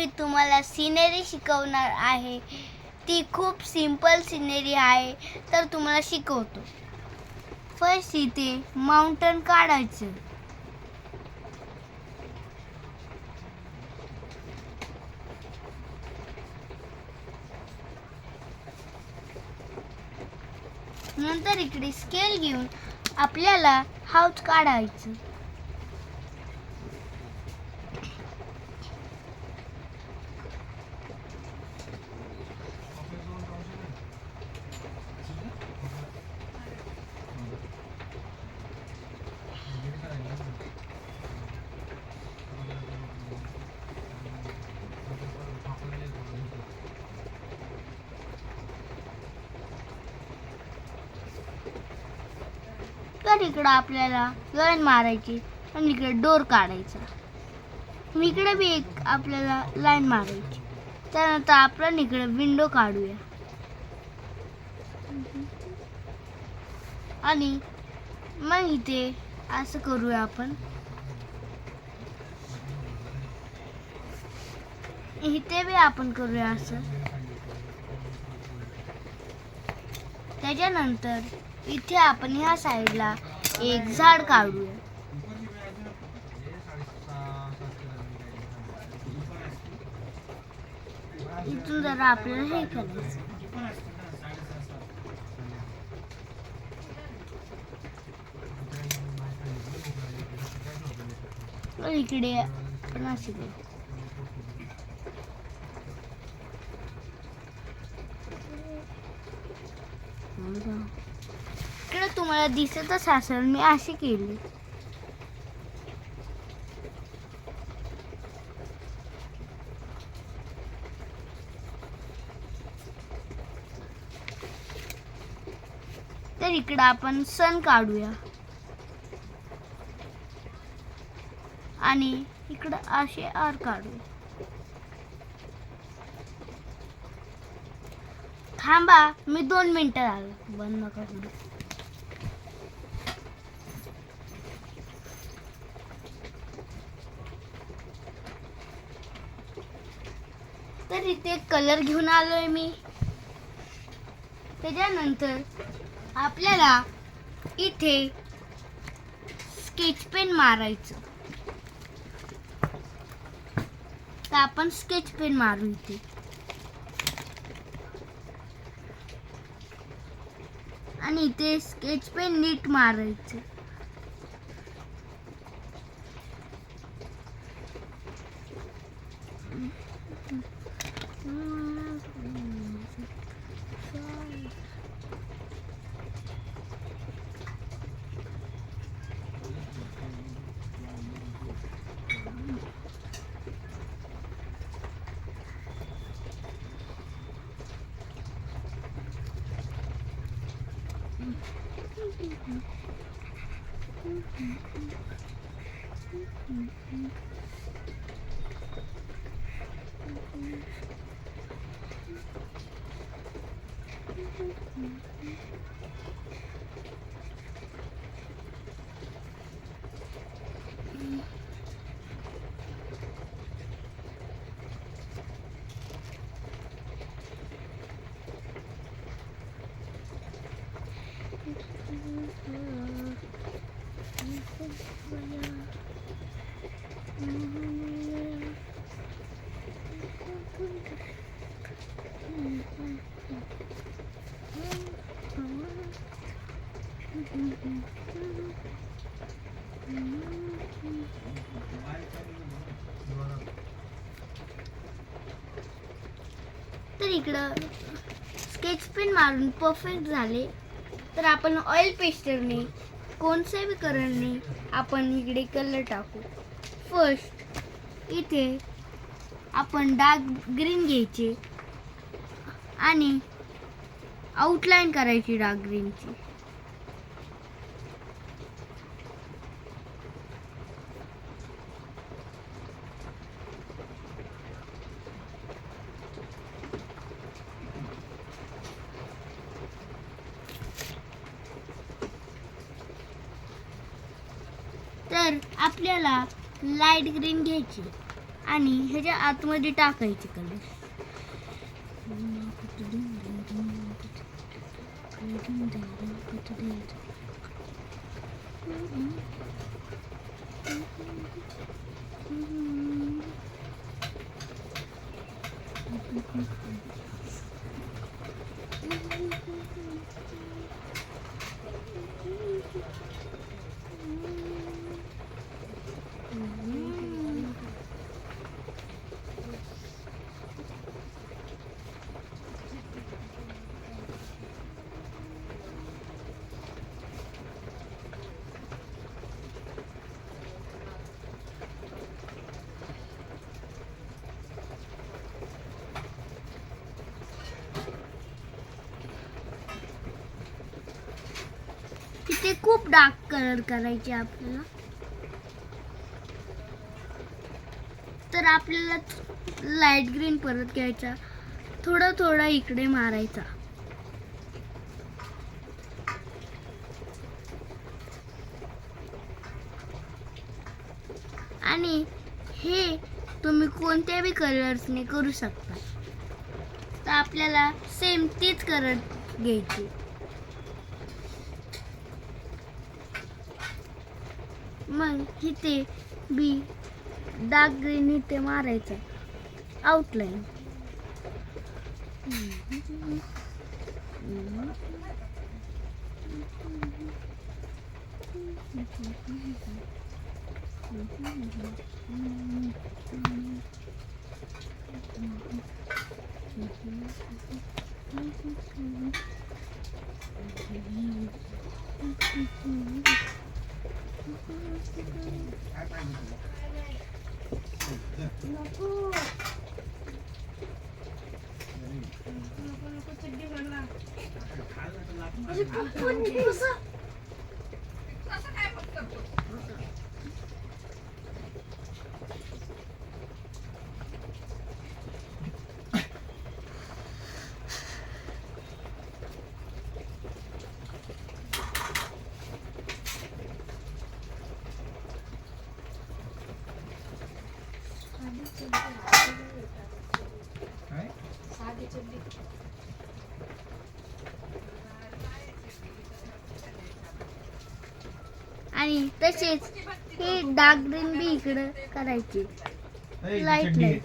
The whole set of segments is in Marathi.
मी तुम्हाला सिनेरी शिकवणार आहे. ती खूप सिंपल सिनेरी आहे, तर तुम्हाला शिकवतो. फर्स्ट इथे माउंटन काढायचं. नंतर इकडे स्केल घेऊन आपल्याला हाऊस काढायचं. तर इकडं आपल्याला लाईन मारायची आणि इकडे डोर काढायचा. इकडे बी एक आपल्याला लाईन मारायची. त्यानंतर आपण इकडे विंडो काढूया आणि मग इथे असं करूया आपण. इथे बी आपण करूया असं. त्याच्यानंतर इथे आपण ह्या साईडला एक झाड काढूया. इथून जरा आपल्याला हे करायचं. इकडे आपण असे करू. इकडे तुम्हाला दिसतच असेल मी अशी केली. तर इकडे आपण सन काढूया आणि इकडे असे आर काढूया. थांबा, मी 2 मिनिटं झालं. बंद नका करू. तर इथे कलर घेऊन आलोय मी. त्याच्यानंतर आपल्याला इथे स्केच पेन मारायचं. तर आपण स्केच पेन मारू इथे. आणि इथे स्केच पेन नीट मारायचं. तर इकडं स्केच पेन मारून परफेक्ट झाले. तर आपण ऑइल पेस्टरने कोणत्या बी कलरने आपण इकडे कलर टाकू. फर्स्ट इथे आपण डार्क ग्रीन घ्यायचे आणि आउटलाईन करायची डार्क ग्रीनची. तर आपल्याला लाईट ग्रीन घ्यायची आणि ह्याच्या आतमध्ये टाकायचे कलर. इथे खूप डार्क कलर करायचे आपल्याला, तर आपल्याला लाईट ग्रीन परत घ्यायचा, थोडा थोडा इकडे मारायचा. आणि हे तुम्ही कोणत्याही कलर्सने करू शकता. तर आपल्याला सेम तीच कलर घ्यायची. मग इथे बी डार्क ग्रीन इथे मारायचं आउटलाईन. आणि तसेच हे डार्क ग्रीन बी इकडे करायचे लाईट लाईट.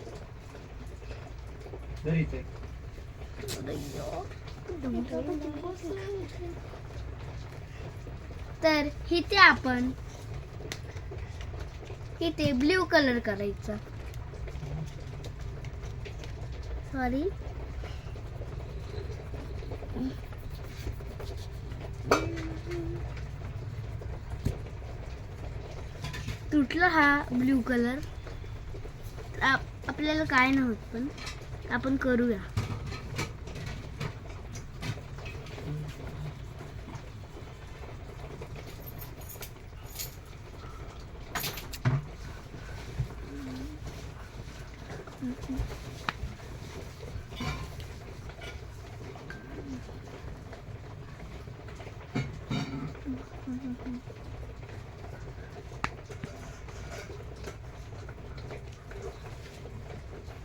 तर इथे आपण इथे ब्ल्यू कलर करायचा. सॉरी, तुटला हा ब्ल्यू कलर. आपल्याला काय नाही होत, पण आपण करूया.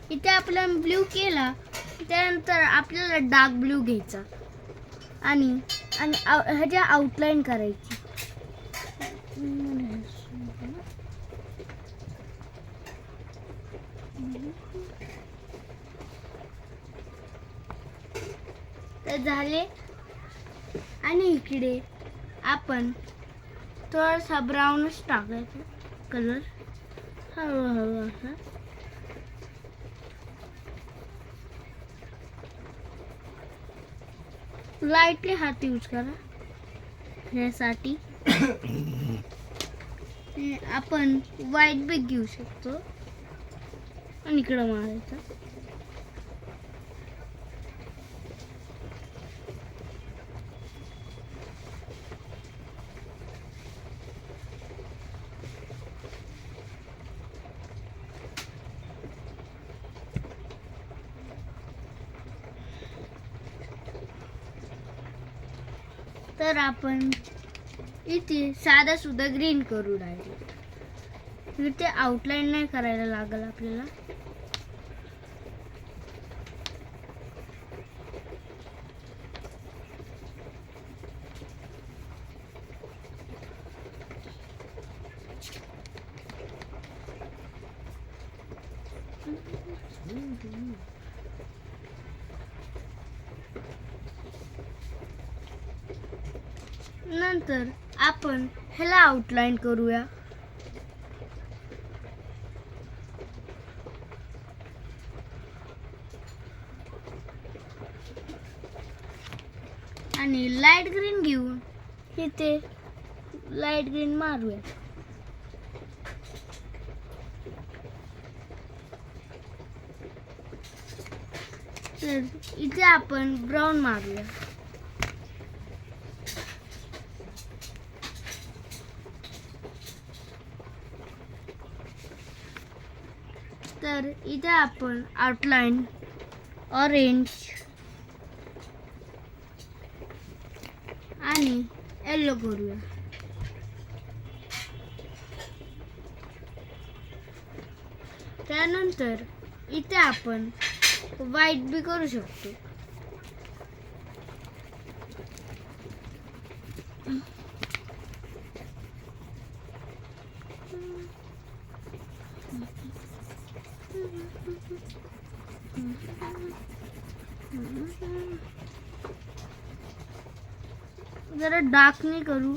इथे आपण ब्ल्यू केला, त्यानंतर आपल्याला डार्क ब्ल्यू घ्यायचा आणि ह्याच्या आउटलाईन करायची. तर झाले. आणि इकडे आपण थोडासा ब्राऊनच टाकायचा कलर, हळूहळू असा. लाईटली हात यूज करा यासाठी. आपण व्हाईट बी घेऊ शकतो आणि इकडं मारायचं. तर आपण इथे साधा सुद्धा ग्रीन करू डायरेक्ट. इथे आउटलाईन नाही करायला लागेल आपल्याला. नंतर आपण ह्याला आउटलाईन करूया. आणि लाईट ग्रीन घेऊन इथे लाईट ग्रीन मारूया. तर इथे आपण ब्राऊन मारूया. तर इथे आपण आउटलाईन ऑरेंज आणि येलो करूया. त्यानंतर इथे आपण व्हाईट बी करू शकतो. जरा डार्क नाही करू,